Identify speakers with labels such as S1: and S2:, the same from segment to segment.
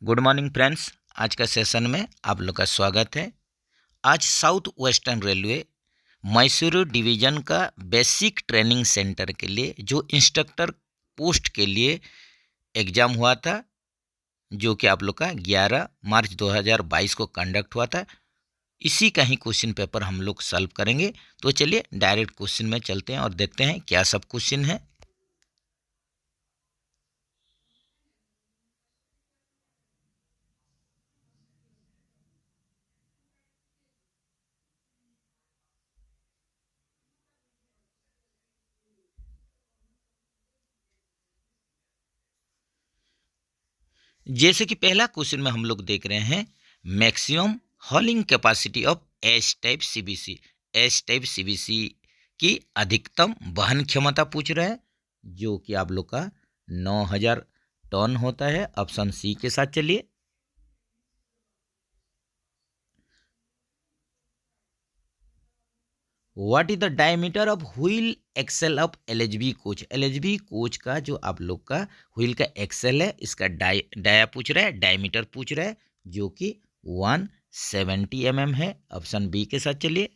S1: Good morning friends. आज का session में आप लोग का स्वागत है। आज south western railway Mysuru division का बेसिक ट्रेनिंग सेंटर के लिए जो इंस्ट्रक्टर पोस्ट के लिए एग्ज़ाम हुआ था, जो कि आप लोग का 11 मार्च 2022 को कंडक्ट हुआ था, इसी का ही क्वेश्चन पेपर हम लोग सॉल्व करेंगे। तो चलिए डायरेक्ट क्वेश्चन में चलते हैं और देखते हैं क्या सब क्वेश्चन है। जैसे कि पहला क्वेश्चन में हम लोग देख रहे हैं maximum हॉलिंग capacity of S type CBC. S type CBC की अधिकतम वहन क्षमता पूछ रहा है, जो कि आप लोग का 9000 टन होता है। ऑप्शन सी के साथ चलिए। What is the diameter of wheel axle of LHB coach. LHB coach का जो आप लोग का व्हील का एक्सेल है, इसका डाया पूछ रहा है, डायमीटर पूछ रहा है, जो कि 170 mm है। ऑप्शन बी के साथ चलिए।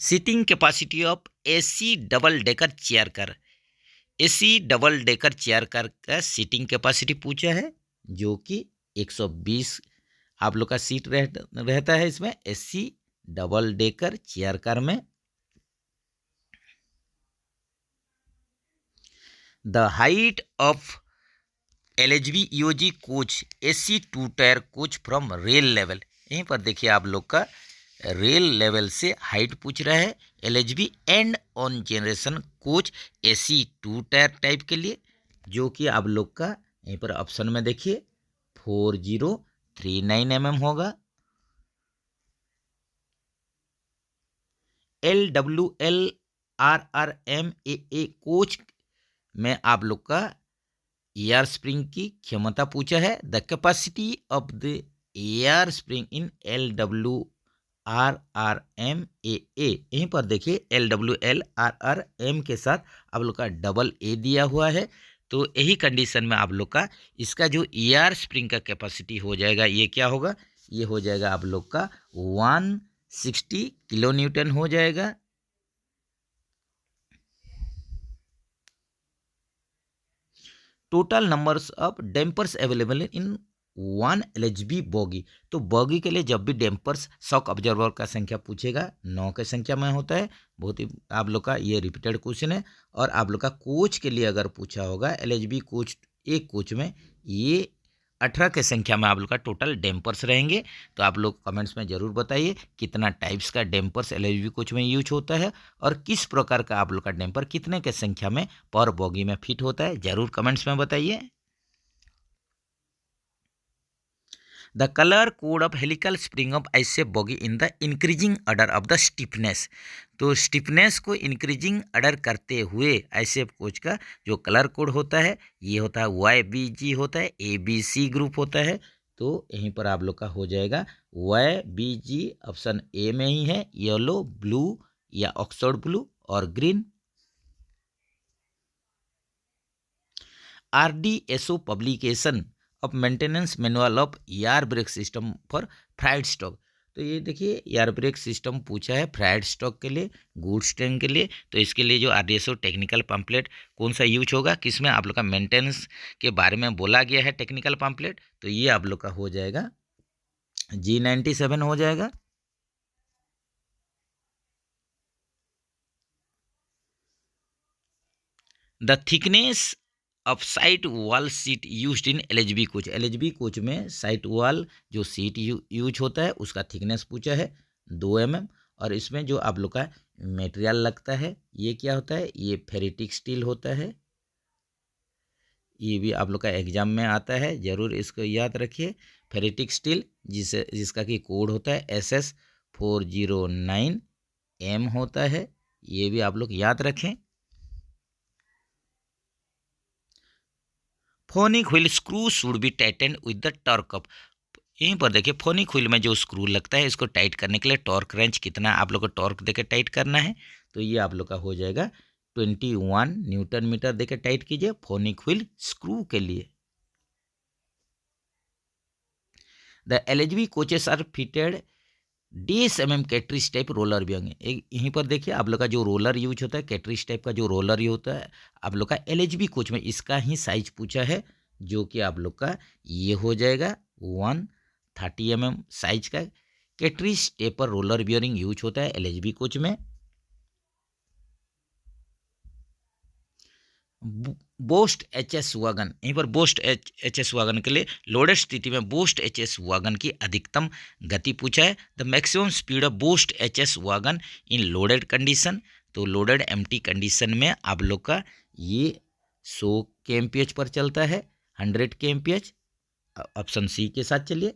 S1: Seating capacity of AC double decker chair car. AC double decker chair car का सीटिंग कैपेसिटी पूछा है, जो कि 120 आप लोग का सीट रहता है इसमें AC double decker chair car में। The height of LHB EOG coach AC 2 tier coach from rail level. यहीं पर देखिए आप लोग का रेल लेवल से हाइट पूछ रहा है LHB and on generation coach AC 2 tyre type के लिए, जो कि आप लोग का यहीं पर ऑप्शन में देखिए 4039 mm होगा। LWL-RRM-AA कोच में आप लोग का एयर स्प्रिंग की क्षमता पूछा है। The capacity of the air spring in LWRRM-AA। यहीं पर देखिए LWL-RRM के साथ आप लोग का डबल ए दिया हुआ है, तो यही कंडीशन में आप लोग का इसका जो एयर स्प्रिंग का कैपेसिटी हो जाएगा, ये क्या होगा, ये हो जाएगा आप लोग का 160 किलो न्यूटन हो जाएगा। Total numbers of dampers available in one LHB boggy. तो बॉगी के लिए जब भी डैम्पर्स शॉक ऑब्जर्वर का संख्या पूछेगा 9 की संख्या में होता है। बहुत ही आप लोग का ये रिपीटेड क्वेश्चन है। और आप लोग का कोच के लिए अगर पूछा होगा एलएचबी कोच, एक कोच में ये 18 की संख्या में आप लोग का टोटल डैम्पर्स रहेंगे। तो आप लोग कमेंट्स में ज़रूर बताइए कितना टाइप्स का डैम्पर्स एलएचबी कोच में यूज होता है और किस प्रकार का आप लोग का डैम्पर कितने के संख्या में पर बॉगी में फिट होता है, ज़रूर कमेंट्स में बताइए। The colour code of helical spring of ऐसे bogie in the increasing order of the stiffness. तो स्टिफनेस को इंक्रीजिंग ऑर्डर करते हुए ऐसे कोच का जो कलर कोड होता है, ये होता है YBG होता है, ABC ग्रुप होता है। तो यहीं पर आप लोग का हो जाएगा YBG। ऑप्शन ए में ही है, येलो, ब्लू या ऑक्सफोर्ड ब्लू और green. RDSO publication of maintenance manual of air brake system for fried stock. तो ये देखिए एयर ब्रेक सिस्टम पूछा है फ्राइड स्टॉक के लिए, गुड्स ट्रेन के लिए। तो इसके लिए जो RDSO टेक्निकल पम्पलेट कौन सा यूज होगा, किसमें आप लोग का मेंटेनेंस के बारे में बोला गया है टेक्निकल पम्पलेट, तो ये आप लोग का हो जाएगा G97 हो जाएगा। The thickness of side wall seat used in LHB coach. LHB coach में साइड वॉल जो सीट यूज होता है उसका थिकनेस पूछा है 2 mm। और इसमें जो आप लोग का मटेरियल लगता है ये क्या होता है, ये फेरिटिक स्टील होता है। ये भी आप लोग का एग्जाम में आता है, ज़रूर इसको याद रखिए। फेरिटिक स्टील जिसका कि कोड होता है SS409M होता है, ये भी आप लोग याद रखें। Phonic wheel screw should be tightened with the torque up. यहीं पर देखिए फोनिक व्हील में जो स्क्रू लगता है इसको टाइट करने के लिए टॉर्क रेंज कितना आप लोग को टॉर्क देकर टाइट करना है, तो ये आप लोग का हो जाएगा 21 न्यूटन मीटर देके टाइट कीजिए फोनिक व्हील स्क्रू के लिए। The LHB coaches are fitted DSMM cartridge type roller भी होंगे। यहीं पर देखिए आप लोग का जो रोलर यूज होता है, कैटरिज टाइप का जो रोलर यूज होता है आप लोग का एलएचबी कोच में, इसका ही साइज पूछा है, जो कि आप लोग का ये हो जाएगा 130 mm साइज का कैटरिज टेपर रोलर बियरिंग यूज होता है एलएचबी कोच में। बोस्ट एचएस वागन, यहीं पर बोस्ट एचएस वागन के लिए लोडेड स्थिति में बोस्ट एचएस वागन की अधिकतम गति पूछा है। The maximum speed of boast HS wagon in loaded condition, तो लोडेड एम्प्टी कंडीशन में आप लोग का ये 100 kmph पर चलता है, 100 kmph। ऑप्शन सी के साथ चलिए।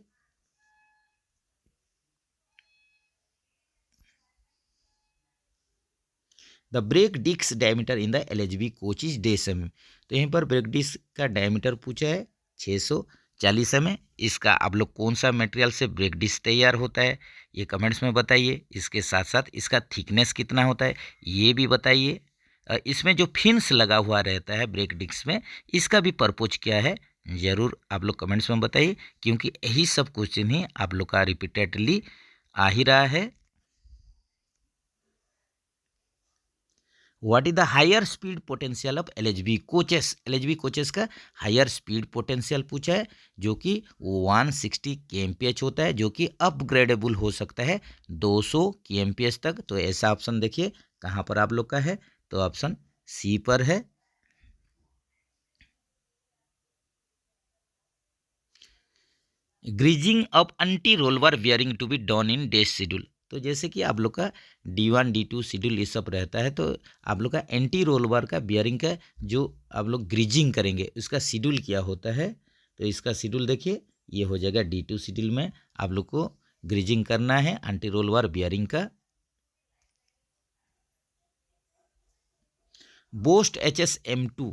S1: The brake disc diameter in the LHB coach is DSMM, तो यहीं पर ब्रेक डिस्क का डायमीटर पूछा है 640 mm। इसका आप लोग कौन सा मटेरियल से ब्रेक डिस्क तैयार होता है ये कमेंट्स में बताइए। इसके साथ साथ इसका थिकनेस कितना होता है ये भी बताइए। इसमें जो फिन्स लगा हुआ रहता है ब्रेक डिस्क में, इसका भी पर्पज क्या है ज़रूर आप लोग कमेंट्स में बताइए, क्योंकि यही सब क्वेश्चन ही आप लोग का रिपीटेडली आ ही रहा है। What is the higher speed potential of LHB coaches, LHB coaches का हायर स्पीड पोटेंशियल पूछा है, जो कि 160 kmph होता है, जो कि अपग्रेडेबल हो सकता है 200 kmph तक। तो ऐसा ऑप्शन देखिए कहाँ पर आप लोग का है, तो ऑप्शन सी पर है। Greasing of anti rollover bearing to be done in day schedule, तो जैसे कि आप लोग का D1 D2 शेड्यूल ये सब रहता है, तो आप लोग का एंटी रोलवर का बियरिंग का जो आप लोग ग्रीजिंग करेंगे उसका शेड्यूल क्या होता है, तो इसका शेड्यूल देखिए ये हो जाएगा D2 शेड्यूल में आप लोग को ग्रीजिंग करना है एंटी रोलवर बियरिंग का। बोस्ट HSM2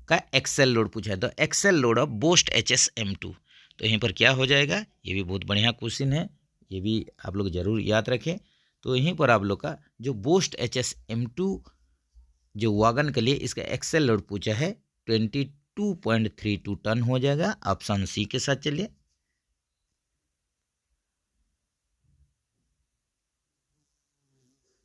S1: का एक्सेल लोड पूछा है, तो Excel load of boast HSM2, तो यहीं पर क्या हो जाएगा, ये भी बहुत बढ़िया क्वेश्चन है, ये भी आप लोग जरूर याद रखें। तो यहीं पर आप लोग का जो बोस्ट HSM2 जो वागन के लिए इसका एक्सेल लोड पूछा है 22.32 टन हो जाएगा। ऑप्शन सी के साथ चलिए।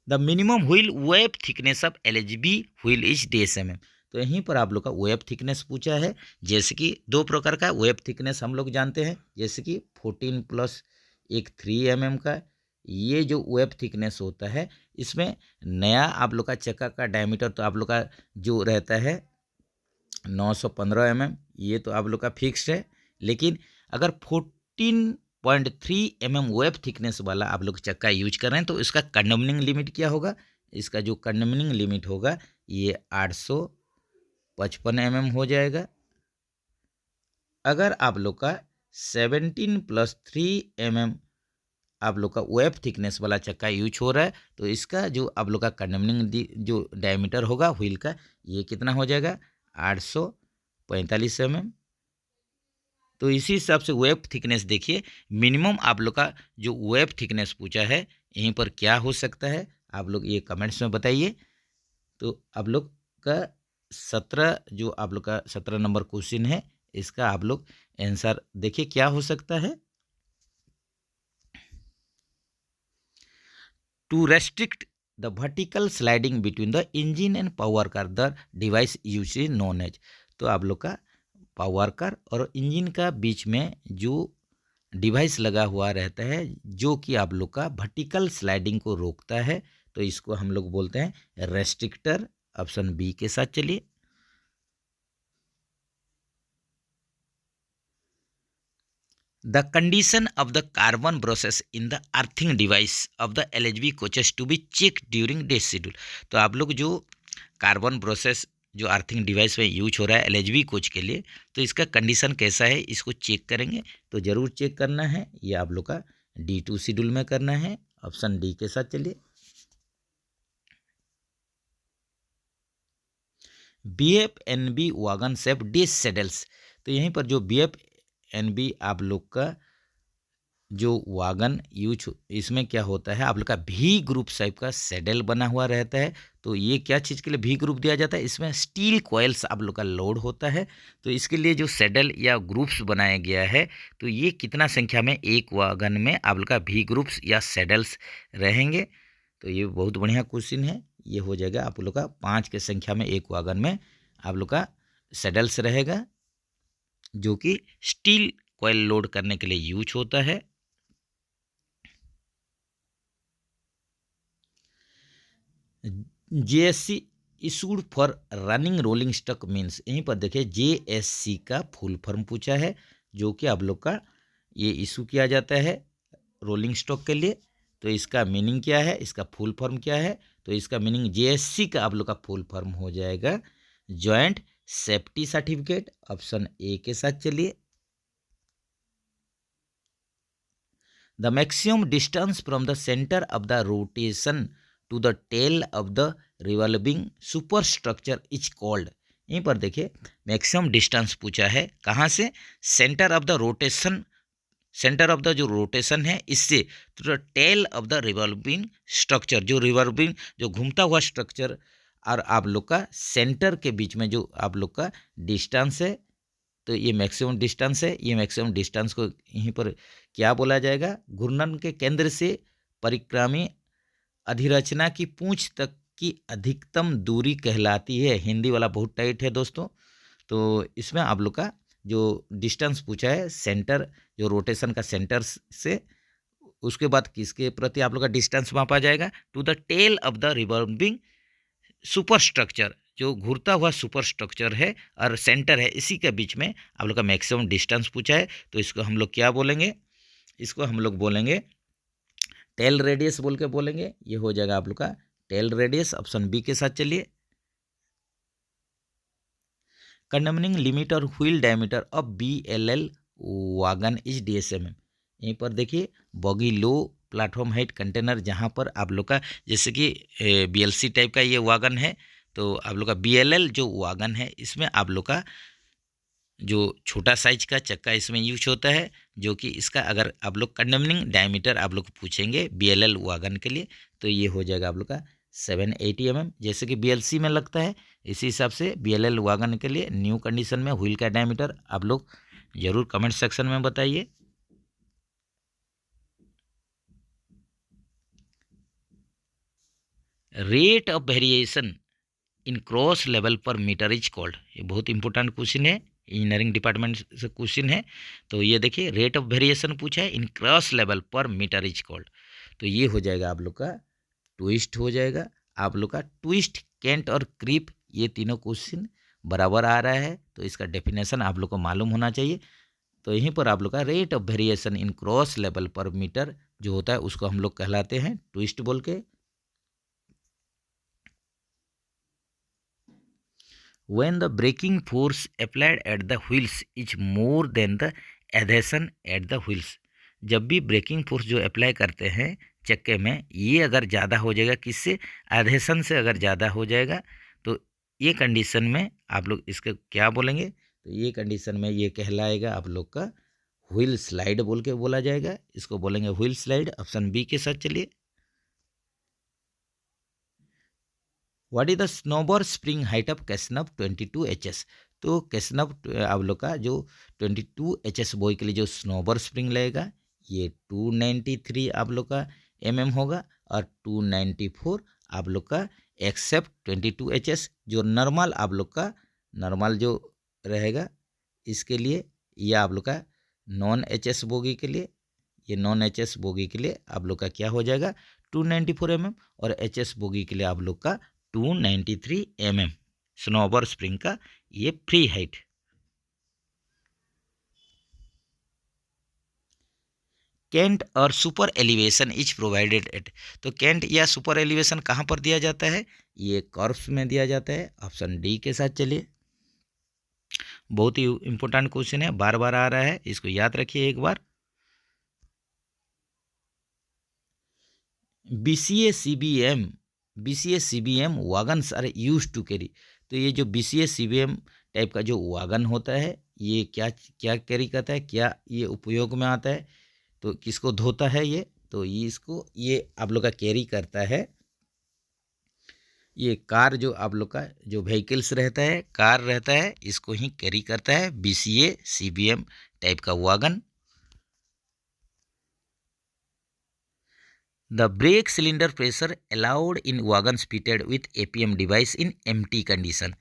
S1: The minimum wheel web thickness of LHB wheel is DSMM, तो यहीं पर आप लोग का वेब थिकनेस पूछा है, जैसे कि दो प्रकार का वेब थिकनेस हम लोग जानते हैं, जैसे कि 14 प्लस एक 3 mm का ये जो वेब थिकनेस होता है, इसमें नया आप लोग का चक्का का डायमीटर तो आप लोग का जो रहता है 915 mm, ये तो आप लोग का फिक्स्ड है। लेकिन अगर 14.3 mm वेब थिकनेस वाला आप लोग चक्का यूज कर रहे हैं, तो इसका कंडमनिंग लिमिट क्या होगा, इसका जो कंडमनिंग लिमिट होगा ये 855 mm हो जाएगा। अगर आप लोग का 17 + 3 mm आप लोग का वेब थिकनेस वाला चक्का यूज हो रहा है, तो इसका जो आप लोग का कंडमनिंग जो डायमीटर होगा व्हील का, ये कितना हो जाएगा 845 mm। तो इसी हिसाब से वेब थिकनेस देखिए, मिनिमम आप लोग का जो वेब थिकनेस पूछा है यहीं पर क्या हो सकता है, आप लोग ये कमेंट्स में बताइए। तो आप लोग का 17 जो आप लोग का 17 नंबर क्वेश्चन है, इसका आप लोग आंसर देखिए क्या हो सकता है। To restrict the vertical sliding between the engine and power car the device use is known as, तो आप लोग का पावर कार और इंजन का बीच में जो डिवाइस लगा हुआ रहता है, जो कि आप लोग का वर्टिकल स्लाइडिंग को रोकता है, तो इसको हम लोग बोलते हैं रेस्ट्रिक्टर। ऑप्शन बी के साथ चलिए। The condition of the carbon process in the earthing device of the LHB coaches to be checked during day schedule, तो आप लोग जो कार्बन प्रोसेस जो अर्थिंग डिवाइस में यूज हो रहा है एलएचबी कोच के लिए, तो इसका कंडीशन कैसा है इसको चेक करेंगे, तो ज़रूर चेक करना है, ये आप लोग का D2 शेड्यूल में करना है। ऑप्शन डी के साथ चलिए। BF-NB वागन सेफ डिस सेडल्स, तो यहीं पर जो BF-NB आप लोग का जो वागन यूज इसमें क्या होता है, आप लोग का भी ग्रुप टाइप का सैडल बना हुआ रहता है। तो ये क्या चीज़ के लिए भी ग्रुप दिया जाता है, इसमें स्टील कॉइल्स आप लोग का लोड होता है। तो इसके लिए जो सैडल या ग्रुप्स बनाया गया है, तो ये कितना संख्या में एक वागन में आप लोग का भी ग्रुप्स या सैडल्स रहेंगे। तो ये बहुत बढ़िया क्वेश्चन है। ये हो जाएगा आप लोग का 5 के संख्या में एक वागन में आप लोग का सैडल्स रहेगा, जो कि स्टील कॉइल लोड करने के लिए यूज होता है। JSC issued for running rolling stock means, यहीं पर देखिए जेएससी का फुल फॉर्म पूछा है, जो कि आप लोग का ये इशू किया जाता है रोलिंग स्टॉक के लिए। तो इसका मीनिंग क्या है, इसका फुल फॉर्म क्या है, तो इसका मीनिंग जेएससी का आप लोग का फुल फॉर्म हो जाएगा joint safety certificate. Option A के साथ चलिए। The maximum distance from the center of the rotation to the tail of the revolving super structure is called. यहीं पर देखिए मैक्सिमम डिस्टेंस पूछा है, कहाँ से, center of the rotation, center of the जो रोटेशन है इससे to the tail of the revolving structure, जो रिवॉल्विंग जो घूमता हुआ स्ट्रक्चर और आप लोग का सेंटर के बीच में जो आप लोग का डिस्टेंस है, तो ये मैक्सिमम डिस्टेंस है। ये मैक्सिमम डिस्टेंस को यहीं पर क्या बोला जाएगा, घूर्णन के केंद्र से परिक्रामी अधिरचना की पूंछ तक की अधिकतम दूरी कहलाती है। हिंदी वाला बहुत टाइट है दोस्तों। तो इसमें आप लोग का जो डिस्टेंस पूछा है, सेंटर जो रोटेशन का सेंटर से, उसके बाद किसके प्रति आप लोग का डिस्टेंस मापा जाएगा, to the tail of the revolving super structure, जो घूरता हुआ सुपर स्ट्रक्चर है और सेंटर है, इसी के बीच में आप लोग का मैक्सिमम डिस्टेंस पूछा है। तो इसको हम लोग क्या बोलेंगे, इसको हम लोग बोलेंगे टेल रेडियस बोल के बोलेंगे। ये हो जाएगा आप लोग का टेल रेडियस। ऑप्शन बी के साथ चलिए। कंडमनिंग लिमिट और wheel diameter of BLL wagon is DSMM। यहीं पर देखिए बॉगी लो प्लेटफॉर्म हाइट कंटेनर, जहाँ पर आप लोग का जैसे कि BLC टाइप का ये वागन है, तो आप लोग का BLL जो वागन है इसमें आप लोग का जो छोटा साइज का चक्का इसमें यूज होता है, जो कि इसका अगर आप लोग कंडमनिंग डायमीटर आप लोग पूछेंगे BLL वागन के लिए, तो ये हो जाएगा आप लोग का 780 mm, जैसे कि BLC में लगता है। इसी हिसाब से BLL वागन के लिए न्यू कंडीशन में व्हील का डायमीटर आप लोग जरूर कमेंट सेक्शन में बताइए। Rate of variation in cross level पर मीटर इज कॉल्ड। ये बहुत इंपॉर्टेंट क्वेश्चन है, इंजीनियरिंग डिपार्टमेंट से क्वेश्चन है। तो ये देखिए रेट ऑफ वेरिएशन पूछा है, इन क्रॉस लेवल पर मीटर इज कॉल्ड। तो ये हो जाएगा आप लोग का ट्विस्ट, हो जाएगा आप लोग का ट्विस्ट, केंट और क्रीप, ये तीनों क्वेश्चन बराबर आ रहा है। तो इसका डेफिनेशन आप लोग को मालूम होना चाहिए। तो यहीं पर आप लोग का rate of variation in cross level पर मीटर जो होता है उसको हम लोग कहलाते हैं ट्विस्ट बोल के। When the braking force applied at the wheels is more than the adhesion at the wheels, जब भी ब्रेकिंग फोर्स जो अप्लाई करते हैं चक्के में, ये अगर ज़्यादा हो जाएगा, किससे, एडहेशन से अगर ज़्यादा हो जाएगा, तो ये कंडीशन में आप लोग इसके क्या बोलेंगे, तो ये कंडीशन में ये कहलाएगा आप लोग का व्हील स्लाइड बोल के बोला जाएगा। इसको बोलेंगे व्हील स्लाइड। ऑप्शन बी के साथ चलिए। What is the snubber spring height of Casnub 22 HS। तो कैसनव आप लोग का जो 22 HS बॉय के लिए जो स्नोबर स्प्रिंग लगेगा, ये 293 आप लोग का mm होगा, और 294 आप लोग का एक्सेप्ट 22 HS जो नॉर्मल आप लोग का नॉर्मल जो रहेगा, इसके लिए ये आप लोग का नॉन HS बोगी के लिए, ये नॉन HS बोगी के लिए आप लोग का क्या हो जाएगा 294 mm, और HS बोगी के लिए आप लोग का 293 mm स्नोबर स्प्रिंग का ये फ्री हाइट। केंट और super elevation is provided eight. तो केंट या सुपर एलिवेशन कहाँ पर दिया जाता है, ये कर्व्स में दिया जाता है। ऑप्शन डी के साथ चलिए। बहुत ही इंपॉर्टेंट क्वेश्चन है, बार बार आ रहा है, इसको याद रखिए एक बार। BCA CBM wagons are used to carry. तो ये जो BCA CBM टाइप का जो वागन होता है, ये क्या क्या कैरी करता है, क्या ये उपयोग में आता है, तो किसको धोता है ये, तो ये आप लोग का कैरी करता है, ये कार जो आप लोग का जो व्हीकल्स रहता है, कार रहता है, इसको ही कैरी करता है BCA CBM टाइप का wagon. The brake cylinder pressure allowed in wagons fitted with APM device in empty condition.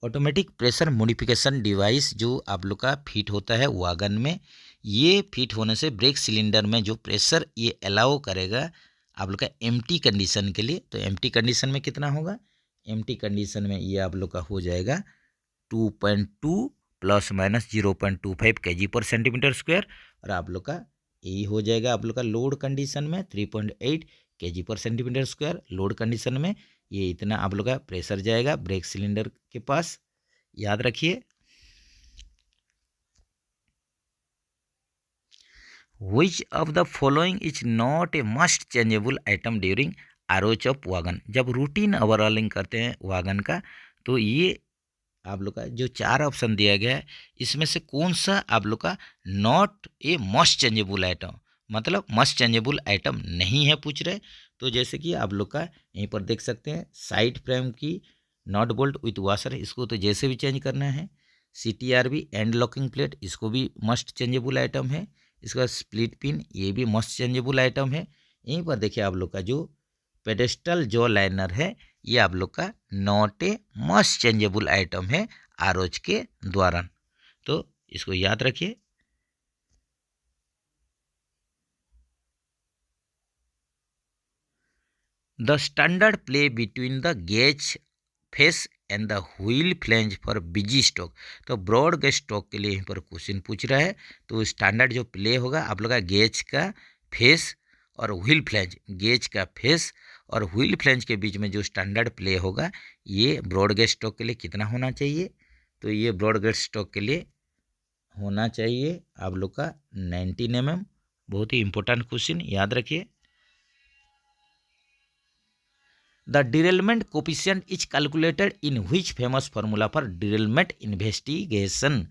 S1: Automatic pressure modification device जो आप लोग का फिट होता है वागन में, ये फिट होने से ब्रेक सिलेंडर में जो प्रेशर ये अलाउ करेगा आप लोग का एम्प्टी कंडीशन के लिए। तो एम्प्टी कंडीशन में कितना होगा, एम्प्टी कंडीशन में ये आप लोग का हो जाएगा 2.2 प्लस माइनस 0.25 kg/cm², और आप लोग का यही हो जाएगा आप लोग का लोड कंडीशन में 3.8 kg/cm²। लोड कंडीशन में ये इतना आप लोग का प्रेशर जाएगा ब्रेक सिलेंडर के पास, याद रखिए। Which of the following is not a must changeable item during ROH of wagon. जब रूटीन ओवरऑलिंग करते हैं वागन का, तो ये आप लोग का जो 4 ऑप्शन दिया गया है, इसमें से कौन सा आप लोग का not a must changeable item, मतलब मस्ट चेंजेबल आइटम नहीं है पूछ रहे। तो जैसे कि आप लोग का यहीं पर देख सकते हैं, साइड फ्रेम की नॉट बोल्ट विथ वाशर, इसको तो जैसे भी चेंज करना है। CTRB एंड लॉकिंग प्लेट, इसको भी मस्ट चेंजेबल आइटम है। इसका स्प्लिट पिन, ये भी मस्ट चेंजेबल आइटम है। यहीं पर देखिए आप लोग का जो पेडेस्टल जो लाइनर है, ये आप लोग का not a must changeable item है ROH के द्वारा, तो इसको याद रखिए। The standard play between the gauge face and the wheel flange for busy stock. तो ब्रॉड गेज स्टॉक के लिए यहाँ पर क्वेश्चन पूछ रहा है, तो स्टैंडर्ड जो प्ले होगा आप लोग का गेज का फेस और व्हील फ्लैंज, गेज का फेस और व्हील फ्लैंज के बीच में जो स्टैंडर्ड प्ले होगा, ये ब्रॉड गेज स्टॉक के लिए कितना होना चाहिए, तो ये ब्रॉड गेज स्टॉक के लिए होना चाहिए आप लोग का 19 mm। बहुत ही इंपॉर्टेंट क्वेश्चन, याद रखिए। The derailment coefficient is calculated in which famous formula for derailment investigation.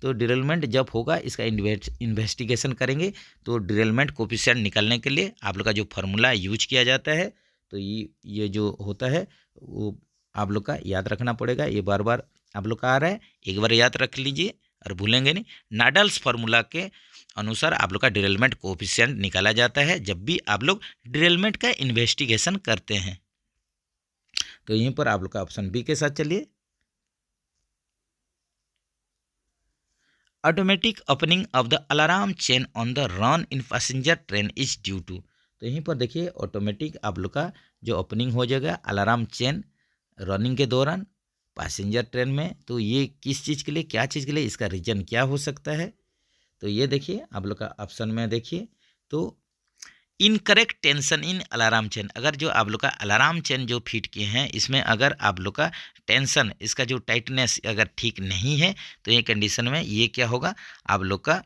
S1: तो डिरेलमेंट जब होगा, इसका इन्वेस्टिगेशन करेंगे, तो डिरेलमेंट कोफिशिएंट निकालने के लिए आप लोग का जो फार्मूला यूज किया जाता है, तो ये जो होता है वो आप लोग का याद रखना पड़ेगा। ये बार बार आप लोग का आ रहा है, एक बार याद रख लीजिए और भूलेंगे नहीं। नाडल्स फार्मूला के अनुसार आप लोग का डिरेलमेंट कोफिशिएंट निकाला जाता है जब भी आप लोग डिरेलमेंट का इन्वेस्टिगेशन करते हैं। तो यहीं पर आप लोग का ऑप्शन बी के साथ चलिए। Automatic opening of the alarm chain on the run in passenger train is due to. तो यहीं पर देखिए ऑटोमेटिक आप लोग का जो ओपनिंग हो जाएगा अलार्म चेन रनिंग के दौरान पैसेंजर ट्रेन में, तो ये किस चीज़ के लिए, क्या चीज़ के लिए, इसका रीजन क्या हो सकता है। तो ये देखिए आप लोग का ऑप्शन में देखिए, तो incorrect tension in alarm chain. अगर जो आप लोग का अलार्म चेन जो फिट किए हैं, इसमें अगर आप लोग का टेंशन, इसका जो टाइटनेस अगर ठीक नहीं है, तो ये कंडीशन में ये क्या होगा, आप लोग का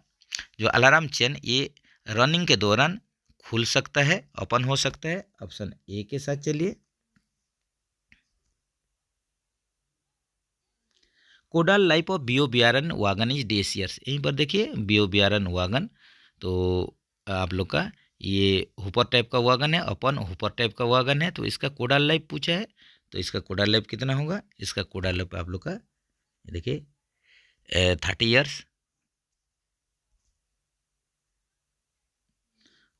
S1: जो अलार्म चेन ये रनिंग के दौरान खुल सकता है, ओपन हो सकता है। ऑप्शन ए के साथ चलिए। Codal life of BOBRN wagon is डेस ईयर्स। यहीं पर देखिए BOBRN वागन, तो आप लोग का ये हुपर टाइप का वागन है, अपन हुपर टाइप का वागन है, तो इसका कोडाल लाइफ पूछा है, तो इसका कोडाल लाइफ कितना होगा, इसका कोडाल लाइफ आप लोग का देखिए 30 years.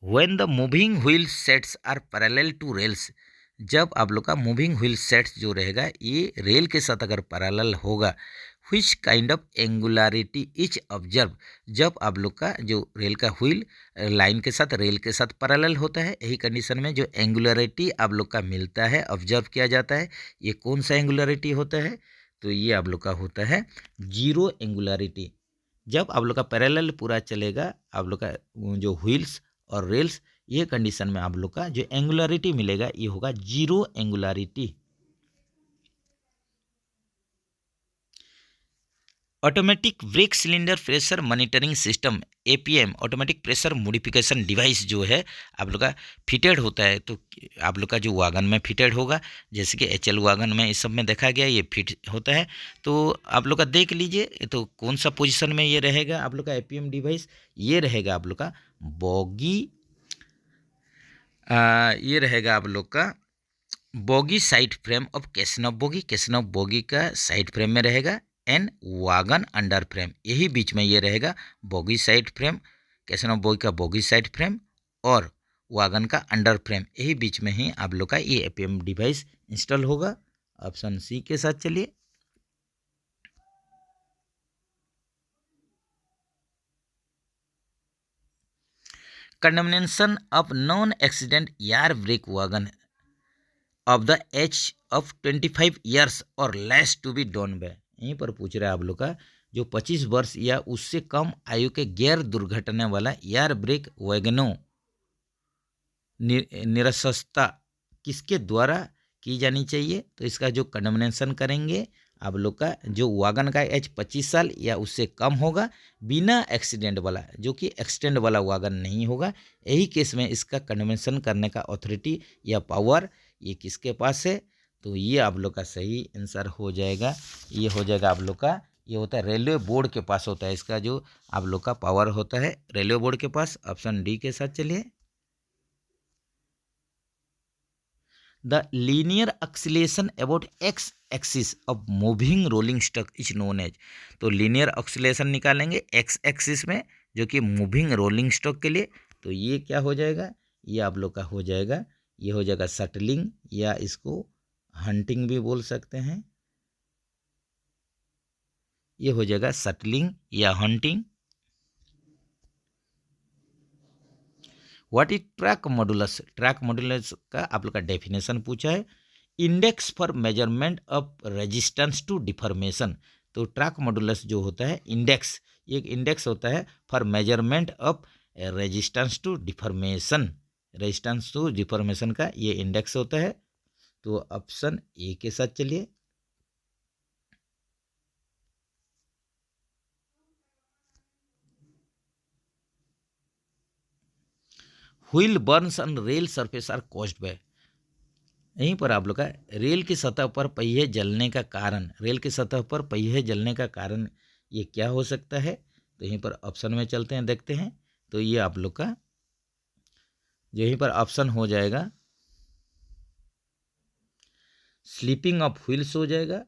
S1: When the moving wheel sets are parallel to rails. जब आप लोग का मूविंग व्हील सेट्स जो रहेगा ये रेल के साथ अगर पैरेलल होगा, which kind of angularity is observe. जब आप लोग का जो रेल का व्हील लाइन के साथ रेल के साथ पैरेलल होता है, यही कंडीशन में जो एंगुलरिटी आप लोग का मिलता है, ऑब्जर्व किया जाता है, ये कौन सा एंगुलरिटी होता है, तो ये आप लोग का होता है जीरो एंगुलरिटी। जब आप लोग का पैरेलल पूरा चलेगा, आप लोग का जो व्हील्स और रेल्स, ये कंडीशन में आप लोग का जो एंगुलरिटी मिलेगा ये होगा zero angularity. Automatic break cylinder pressure monitoring system APM automatic pressure modification device जो है आप लोग का फिटेड होता है, तो आप लोग का जो वागन में फिटेड होगा, जैसे कि HL वागन में इस सब में देखा गया ये फिट होता है। तो आप लोग का देख लीजिए, तो कौन सा पोजीशन में ये रहेगा आप लोग का APM डिवाइस, ये रहेगा आप लोग का बॉगी ये रहेगा आप लोग का bogie side frame of Casnub bogie का साइड फ्रेम में रहेगा, एंड वागन अंडर फ्रेम, यही बीच में ये रहेगा bogie side frame, Casnub bogie का बॉगी साइड फ्रेम और वागन का अंडर फ्रेम, यही बीच में ही आप लोग का ये एपीएम डिवाइस इंस्टॉल होगा। ऑप्शन सी के साथ चलिए। Condemnation of non accident air brake wagon of the age of 25 years और less to be done by, यहीं पर पूछ रहा है आप लोग का जो 25 वर्ष या उससे कम आयु के गैर दुर्घटना वाला एयर ब्रेक वैगनों निरस्तता किसके द्वारा की जानी चाहिए। तो इसका जो कंडमनेशन करेंगे आप लोग का जो वागन का एज 25 साल या उससे कम होगा, बिना एक्सीडेंट वाला, जो कि एक्सीडेंट वाला वागन नहीं होगा, यही केस में इसका कंडमनेशन करने का अथॉरिटी या पावर ये किसके पास है। तो ये आप लोग का सही आंसर हो जाएगा, ये हो जाएगा आप लोग का, ये होता है रेलवे बोर्ड के पास होता है, इसका जो आप लोग का पावर होता है रेलवे बोर्ड के पास। ऑप्शन डी के साथ चलिए। The linear acceleration about X axis of moving rolling stock is known as, तो लीनियर एक्सीलरेशन निकालेंगे एक्स एक्सिस में जो कि मूविंग रोलिंग स्टॉक के लिए, तो ये क्या हो जाएगा, ये आप लोग का हो जाएगा, ये हो जाएगा शटलिंग या इसको हंटिंग भी बोल सकते हैं, ये हो जाएगा शटलिंग या hunting. What is track modulus, track modulus का आप लोग का डेफिनेशन पूछा है, index for measurement of resistance to deformation. तो ट्रैक मॉडुलस जो होता है इंडेक्स, ये एक इंडेक्स होता है for measurement of resistance to deformation, resistance to deformation का ये इंडेक्स होता है। तो ऑप्शन ए के साथ चलिए। Wheel burns on rail surface are caused by, यहीं पर आप लोग का रेल की सतह पर पहिए जलने का कारण, रेल की सतह पर पहिए जलने का कारण ये क्या हो सकता है। तो यहीं पर ऑप्शन में चलते हैं, देखते हैं। तो ये आप लोग का यहीं पर ऑप्शन हो जाएगा स्लीपिंग ऑफ व्हील्स हो जाएगा,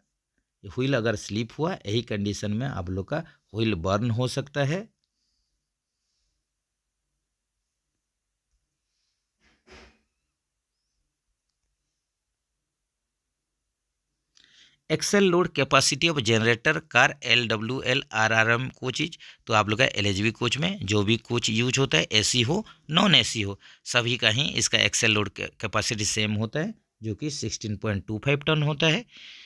S1: व्हील अगर स्लीप हुआ यही कंडीशन में आप लोग का व्हील बर्न हो सकता है। Axle load capacity of generator car LWL-RRM coaches, तो आप लोग का LHV कोच में जो भी कोच यूज होता है एसी हो नॉन एसी हो सभी का ही इसका एक्सेल लोड कैपेसिटी सेम होता है जो कि 16.25 टन होता है।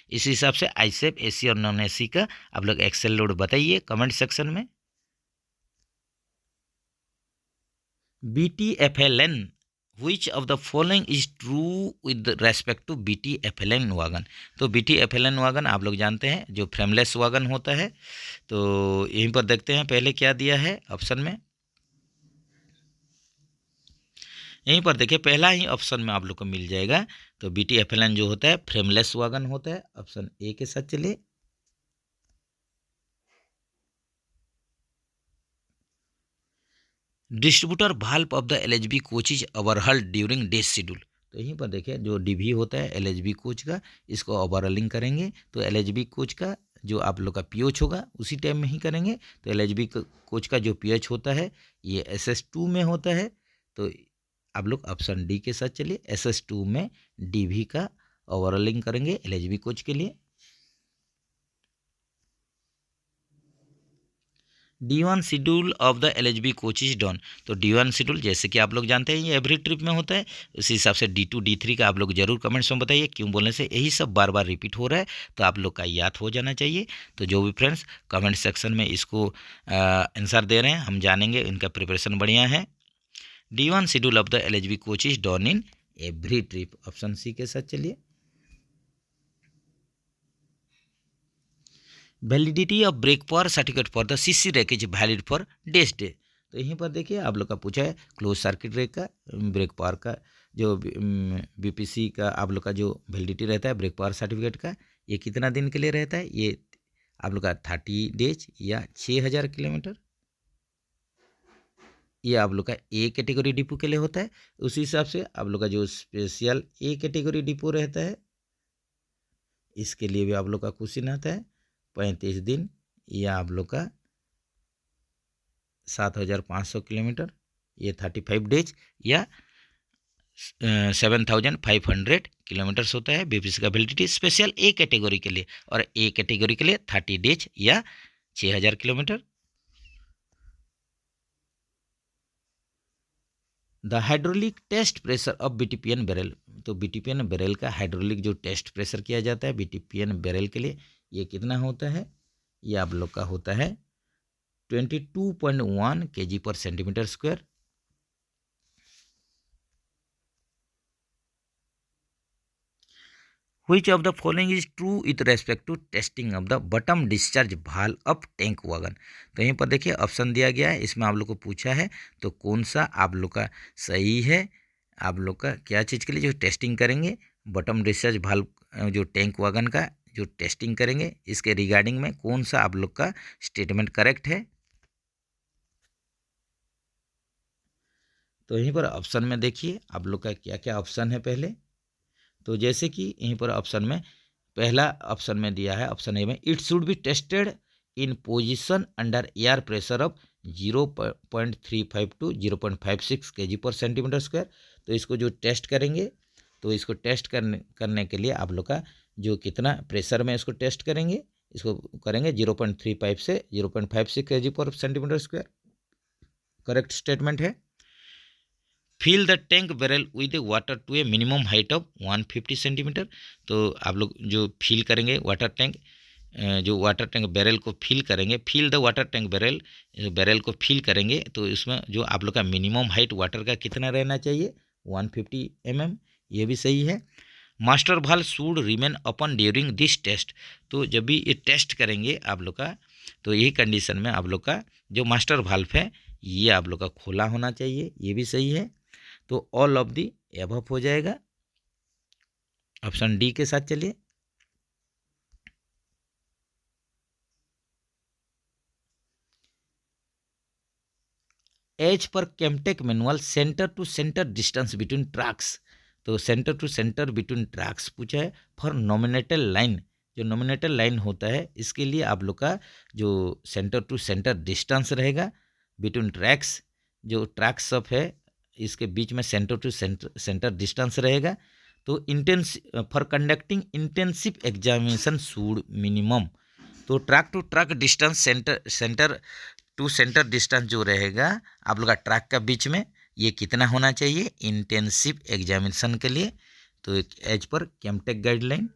S1: इस हिसाब से आईसेप एसी और नॉन एसी का आप लोग एक्सेल लोड बताइए कमेंट सेक्शन में। BTFLN which of the following is true with respect to BTFLN wagon, तो BTFLN वागन आप लोग जानते हैं जो फ्रेमलेस वागन होता है। तो यहीं पर देखते हैं पहले क्या दिया है ऑप्शन में, यहीं पर देखिए पहला ही ऑप्शन में आप लोग को मिल जाएगा। तो BTFLN जो होता है फ्रेमलेस वागन होता है। ऑप्शन ए के साथ चलिए। Distributor valve of the LHB coach is overhauled during day schedule, तो यहीं पर देखिए जो डीवी होता है LHB कोच का इसको ओवरहॉलिंग करेंगे तो LHB कोच का जो आप लोग का पीएच होगा उसी टाइम में ही करेंगे। तो LHB कोच का जो पीएच होता है ये SS2 में होता है। तो आप लोग ऑप्शन डी के साथ चलिए, SS2 में डीवी का ओवरहॉलिंग करेंगे LHB कोच के लिए। D1 schedule of the LHB coach is done, तो D1 शेड्यूल जैसे कि आप लोग जानते हैं ये एवरी ट्रिप में होता है, उसी हिसाब से D2 D3 का आप लोग जरूर कमेंट्स में बताइए क्यों बोलने से यही सब बार बार रिपीट हो रहा है तो आप लोग का याद हो जाना चाहिए। तो जो भी फ्रेंड्स कमेंट सेक्शन में इसको आंसर दे रहे हैं हम जानेंगे इनका प्रिपरेशन बढ़िया है। D1 schedule of the LHB coach is done in every trip, option C के साथ चलिए। Validity of brake power certificate for the CC rack is valid for days day, तो यहीं पर देखिए आप लोग का पूछा है क्लोज सर्किट रैक का ब्रेक पावर का जो BPC का आप लोग का जो वैलिडिटी रहता है ब्रेक पावर सर्टिफिकेट का ये कितना दिन के लिए रहता है, ये आप लोग का 30 डेज या 6000 किलोमीटर। ये आप लोग का ए कैटेगरी डिपो के लिए होता है। उसी हिसाब से आप लोग का जो स्पेशल ए कैटेगरी डिपो रहता है, इसके लिए भी आप लोग का क्वेश्चन आता है 35 दिन या आप लोग का 7,500 किलोमीटर, ये 35 डेज या 7,500 किलोमीटर्स होता है बीपीसी का वैलिडिटी स्पेशल ए कैटेगरी के लिए। और ए कैटेगरी के लिए 30 डेज या 6,000 kilometre. The hydraulic test pressure of BTPN barrel, तो बीटीपीएन बैरल का हाइड्रोलिक जो टेस्ट प्रेशर किया जाता है बीटीपीएन बैरल के लिए, ये कितना होता है? ये आप लोग का होता है 22.1 kg पर centimetre square. Which of the following is true with respect to testing of the bottom discharge valve of tank wagon? तो यहीं पर देखिए ऑप्शन दिया गया है, इसमें आप लोग को पूछा है तो कौन सा आप लोग का सही है। आप लोग का क्या चीज़ के लिए जो टेस्टिंग करेंगे, बॉटम डिस्चार्ज वाल्व जो टैंक वागन का जो टेस्टिंग करेंगे, इसके रिगार्डिंग में कौन सा आप लोग का स्टेटमेंट करेक्ट है। तो यहीं पर ऑप्शन में देखिए आप लोग का क्या क्या ऑप्शन है पहले। तो जैसे कि यहीं पर ऑप्शन में पहला ऑप्शन में दिया है, ऑप्शन ए में it should be tested in position under air pressure of 0.35 to 0.56 kg पर सेंटीमीटर स्क्वायर। तो इसको जो टेस्ट करेंगे, तो इसको टेस्ट करने के लिए आप लोग का जो कितना प्रेशर में इसको टेस्ट करेंगे, इसको करेंगे 0.35 से 0.56 kg पर सेंटीमीटर स्क्वायर। करेक्ट स्टेटमेंट है। Fill the tank barrel with water to a minimum height of 150 centimetre. तो आप लोग जो फिल करेंगे वाटर टैंक, जो वाटर टैंक बैरल को फिल करेंगे, fill the water tank barrel, barrel को फिल करेंगे तो इसमें जो आप लोग का मिनिमम हाइट वाटर का कितना रहना चाहिए, 150 mm। ये भी सही है। Master valve should remain open during this test. तो जब भी ये टेस्ट करेंगे आप लोग का, तो यही कंडीशन में आप लोग का जो मास्टर भाल्व है ये आप लोग का खोला होना चाहिए, ये भी सही है। तो ऑल ऑफ दी एबव हो जाएगा। ऑप्शन डी के साथ चलिए। As per CAMTECH manual centre to centre distance between tracks. तो centre to centre between tracks पूछा है। फॉर नॉमिनेटल लाइन, जो नॉमिनेटल लाइन होता है इसके लिए आप लोग का जो सेंटर टू सेंटर डिस्टेंस रहेगा बिटवीन ट्रैक्स, जो ट्रैक सब है इसके बीच में सेंटर टू सेंटर डिस्टेंस रहेगा। तो intensive for conducting intensive examination should minimum, तो track to track distance centre to centre distance जो रहेगा आप लोग का ट्रैक का बीच में, ये कितना होना चाहिए इंटेंसिव एग्जामिनेशन के लिए। तो as per CAMTECH guideline,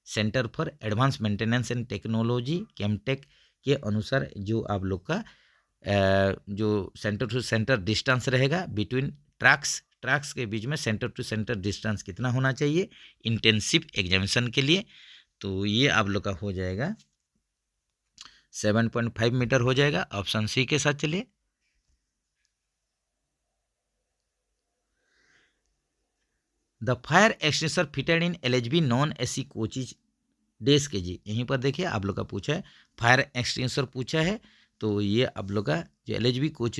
S1: centre for advance maintenance and technology CAMTECH के अनुसार जो आप लोग का जो सेंटर टू सेंटर डिस्टेंस रहेगा बिटवीन ट्रैक्स के बीच में सेंटर टू सेंटर डिस्टेंस कितना होना चाहिए इंटेंसिव एग्जामिनेशन के लिए। तो ये आप लोग का हो जाएगा 7.5 मीटर हो जाएगा। ऑप्शन सी के साथ चलिए। The fire extensor fitted in LHB non AC coaches days के जी। यहीं पर देखिए आप लोग का पूछा है फायर एक्सटेंसर पूछा है, तो ये आप लोग का जो एलएचबी कोच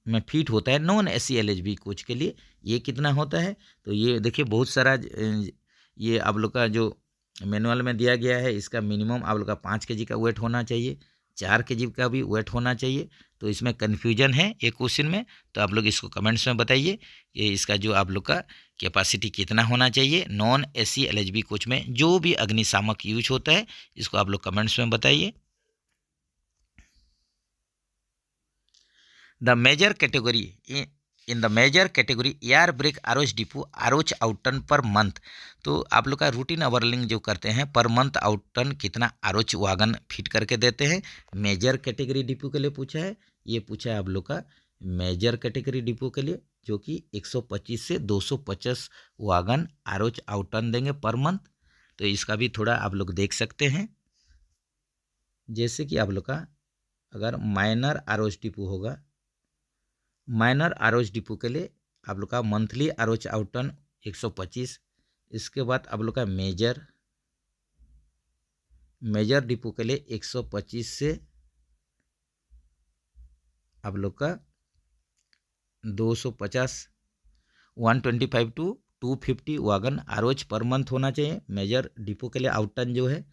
S1: में फिट होता है नॉन एसी एलएचबी कोच के लिए, ये कितना होता है। तो ये देखिए बहुत सारा ये आप लोग का जो मैनुअल में दिया गया है, इसका मिनिमम आप लोग का 5 kg का वेट होना चाहिए, 4 kg का भी वेट होना चाहिए। तो इसमें कन्फ्यूजन है एक क्वेश्चन में, तो आप लोग इसको कमेंट्स में बताइए कि इसका जो आप लोग का कैपेसिटी कितना होना चाहिए नॉन एसी एलएचबी कोच में जो भी अग्निशामक यूज होता है, इसको आप लोग कमेंट्स में बताइए। The major category in the major category air brake ROH depot ROH outturn per month. तो आप लोग का रूटीन अवरलिंग जो करते हैं पर मंथ आउटन कितना आरोच वागन फिट करके देते हैं। मेजर कैटेगरी डिपो के लिए पूछा है, ये पूछा है आप लोग का मेजर कैटेगरी डिपो के लिए जो कि 125 से 250 वागन आरोच आउटन देंगे पर मंथ। तो इसका भी थोड़ा आप लोग देख सकते हैं। जैसे कि आप लोग का अगर माइनर आरोच डिपो होगा, माइनर आरोच डिपो के लिए आप लोग का मंथली आरोच आउटन 125। इसके बाद आप लोग का मेजर डिपो के लिए 125 से आप लोग का 250 125 to 250 wagon ROH per month होना चाहिए मेजर डिपो के लिए। आउटटन जो है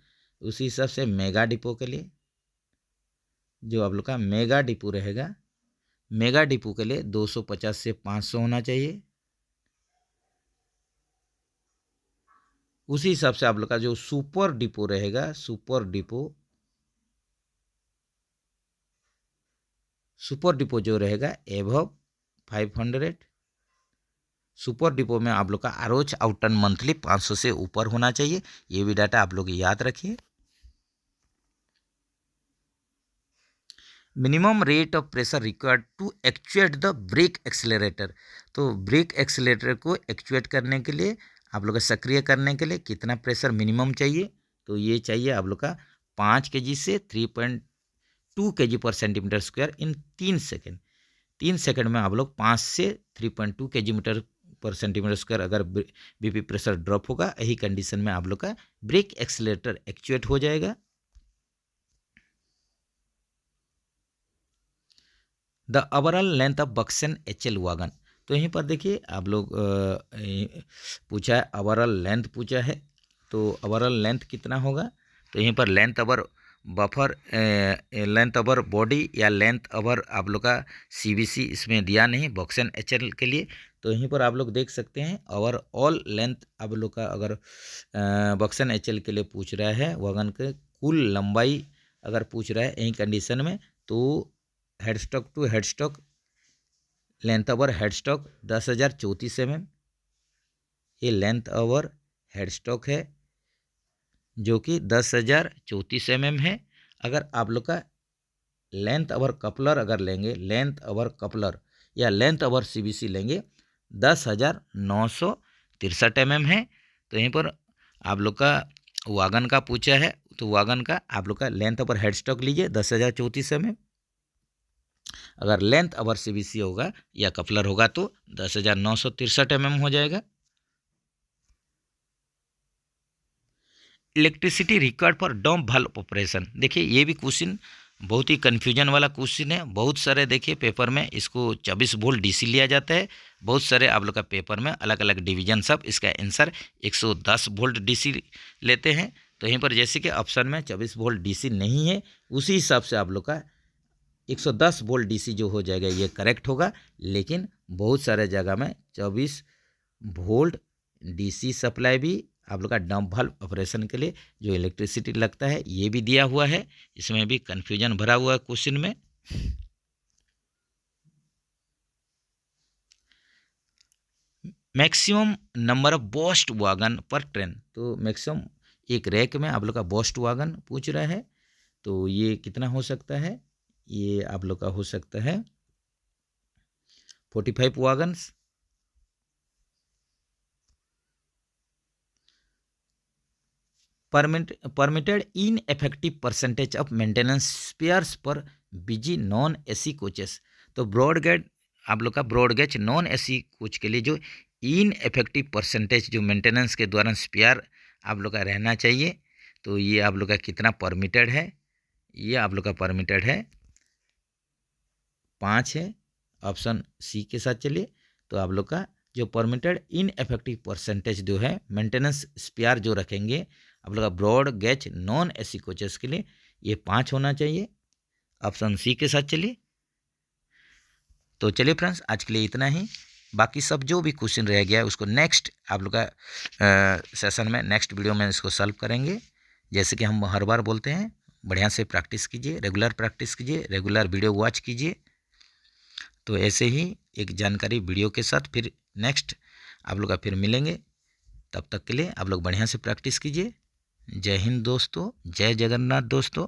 S1: उसी हिसाब से मेगा डिपो के लिए जो आप लोग का मेगा डिपो रहेगा, मेगा डिपो के लिए 250 से 500 होना चाहिए। उसी हिसाब से आप लोग का जो सुपर डिपो रहेगा, सुपर डिपो जो रहेगा एबव 500। सुपर डिपो में आप लोग का आरओएच आउटटन मंथली 500 से ऊपर होना चाहिए। ये भी डाटा आप लोग याद रखिए। Minimum rate of pressure required to actuate the brake accelerator. तो ब्रेक एक्सेलरेटर को एक्चुएट करने के लिए, आप लोग का सक्रिय करने के लिए कितना प्रेशर मिनिमम चाहिए? तो ये चाहिए आप लोग का 5 kg से 3.2 kg पर सेंटीमीटर स्क्वायर इन 3 सेकेंड। 3 सेकेंड में आप लोग 5 से 3.2 kg पर सेंटीमीटर स्क्वायर अगर बीपी प्रेशर ड्रॉप होगा, यही कंडीशन में आप लोग का ब्रेक एक्सेलरेटर एक्चुएट हो जाएगा। The overall length of BOXN HL wagon. तो यहीं पर देखिए आप लोग पूछा है, ओवरऑल लेंथ पूछा है, तो ओवरऑल लेंथ कितना होगा? तो यहीं पर length over buffer, length over body या लेंथ ओवर आप लोग का CBC इसमें दिया नहीं बक्सन HL के लिए। तो यहीं पर आप लोग देख सकते हैं ओवरऑल लेंथ आप लोग का अगर बक्सन HL के लिए पूछ रहा है, वागन के कुल लंबाई अगर पूछ रहा है यही कंडीशन में, तो headstock to headstock length over headstock 10,034 mm ये लेंथ ओवर हेडस्टॉक है जो कि 10,034 mm है। अगर आप लोग का लेंथ ओवर कपलर अगर लेंगे, लेंथ ओवर कपलर या लेंथ ओवर CBC लेंगे 10,963 mm है। तो यहीं पर आप लोग का वागन का पूछा है, तो वागन का आप लोग का लेंथ ओवर हेडस्टॉक लीजिए 10,034 mm। अगर लेंथ ओवर CBC होगा या कपलर होगा तो 10,963 mm हो जाएगा। इलेक्ट्रिसिटी रिक्वायर्ड फॉर डम वाल्व ऑपरेशन। देखिए ये भी क्वेश्चन बहुत ही कन्फ्यूजन वाला क्वेश्चन है। बहुत सारे देखिए पेपर में इसको 24 वोल्ट DC लिया जाता है, बहुत सारे आप लोग का पेपर में अलग अलग डिवीजन सब इसका आंसर 110 वोल्ट DC लेते हैं। तो यहीं पर जैसे कि ऑप्शन में 24 वोल्ट DC नहीं है, उसी हिसाब से आप लोग का 110 वोल्ट DC जो हो जाएगा ये करेक्ट होगा। लेकिन बहुत सारे जगह में 24 वोल्ट DC सप्लाई भी आप लोग का डंप वाल्व ऑपरेशन के लिए जो इलेक्ट्रिसिटी लगता है ये भी दिया हुआ है। इसमें भी कंफ्यूजन भरा हुआ है क्वेश्चन में। Maximum number of boast wagon पर ट्रेन। तो मैक्सिमम एक रैक में आप लोग का बोस्ट वागन पूछ रहा है, तो ये कितना हो सकता है? ये आप लोग का हो सकता है 45 wagons. Permitted in effective percentage of maintenance spares पर बिजी नॉन AC कोचेस। तो ब्रॉड गेज आप लोग का broad gauge non AC coach के लिए जो इन इफेक्टिव परसेंटेज जो मेंटेनेंस के दौरान स्पेयर आप लोग का रहना चाहिए, तो ये आप लोग का कितना परमिटेड है? ये आप लोग का परमिटेड है 5 है। ऑप्शन C के साथ चलिए। तो आप लोग का जो परमिटेड इन इफेक्टिव परसेंटेज जो है मेंटेनेंस स्पेयर जो रखेंगे आप लोग का broad gauge non AC coaches के लिए ये 5 होना चाहिए। ऑप्शन C के साथ चलिए। तो चलिए फ्रेंड्स आज के लिए इतना ही। बाकी सब जो भी क्वेश्चन रह गया है उसको नेक्स्ट आप लोग का सेशन में नेक्स्ट वीडियो में इसको सॉल्व करेंगे। जैसे कि हम हर बार बोलते हैं, बढ़िया से प्रैक्टिस कीजिए, रेगुलर प्रैक्टिस कीजिए, रेगुलर वीडियो वॉच कीजिए। तो ऐसे ही एक जानकारी वीडियो के साथ फिर नेक्स्ट आप लोग का फिर मिलेंगे। तब तक के लिए आप लोग बढ़िया से प्रैक्टिस कीजिए। जय हिंद दोस्तों, जय जगन्नाथ दोस्तों।